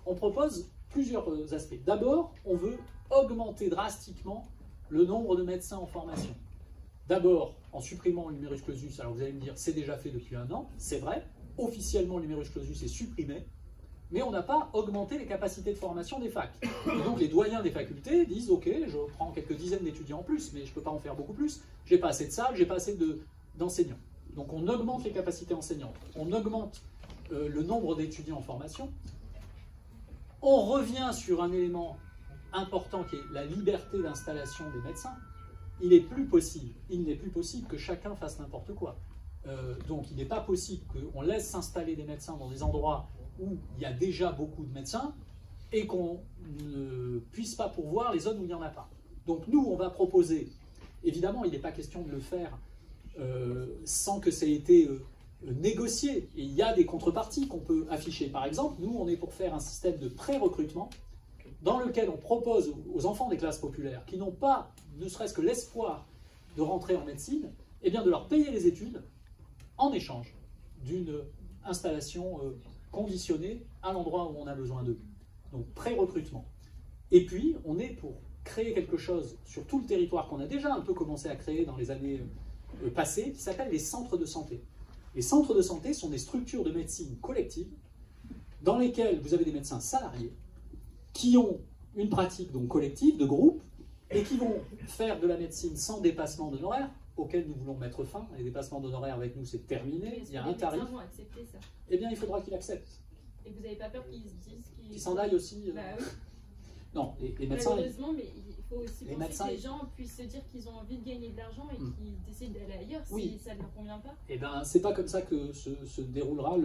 on propose plusieurs aspects. D'abord, on veut augmenter drastiquement le nombre de médecins en formation. D'abord, en supprimant le numerus clausus. Alors vous allez me dire, c'est déjà fait depuis 1 an, c'est vrai. Officiellement, le numerus clausus est supprimé, mais on n'a pas augmenté les capacités de formation des facs. Et donc les doyens des facultés disent, ok, je prends quelques dizaines d'étudiants en plus, mais je ne peux pas en faire beaucoup plus. J'ai pas assez de salles, j'ai pas assez d'enseignants. Donc on augmente les capacités enseignantes, on augmente le nombre d'étudiants en formation. On revient sur un élément important qui est la liberté d'installation des médecins. Il n'est plus possible que chacun fasse n'importe quoi. Donc il n'est pas possible qu'on laisse s'installer des médecins dans des endroits où il y a déjà beaucoup de médecins et qu'on ne puisse pas pourvoir les zones où il n'y en a pas. Donc nous, on va proposer, évidemment, il n'est pas question de le faire sans que ça ait été négocié. Et il y a des contreparties qu'on peut afficher. Par exemple, nous, on est pour faire un système de pré-recrutement dans lequel on propose aux enfants des classes populaires qui n'ont pas, ne serait-ce que l'espoir de rentrer en médecine, eh bien de leur payer les études en échange d'une installation conditionnée à l'endroit où on a besoin d'eux. Donc pré-recrutement. Et puis, on est pour créer quelque chose sur tout le territoire qu'on a déjà un peu commencé à créer dans les années passées, qui s'appelle les centres de santé. Les centres de santé sont des structures de médecine collective dans lesquelles vous avez des médecins salariés qui ont une pratique donc collective, de groupe, et qui vont faire de la médecine sans dépassement d'honoraires, auquel nous voulons mettre fin. Les dépassements d'honoraires avec nous, c'est terminé. Il y a un tarif. Vont accepter ça. Eh bien, il faudra qu'ils acceptent. Et vous n'avez pas peur qu'ils se disent qu'ils s'en aillent aussi Bah oui. Non, les médecins... Malheureusement, mais il faut aussi penser médecins, que les gens puissent se dire qu'ils ont envie de gagner de l'argent et qu'ils décident d'aller ailleurs si ça ne leur convient pas. Eh bien, c'est pas comme ça que se dérouleront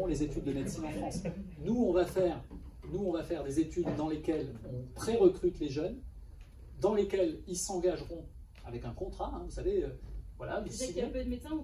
les études de médecine en France. Nous, on va faire des études dans lesquelles on pré-recrute les jeunes, dans lesquelles ils s'engageront avec un contrat, hein, vous savez, voilà. Vous savez qu'il y a peu de médecins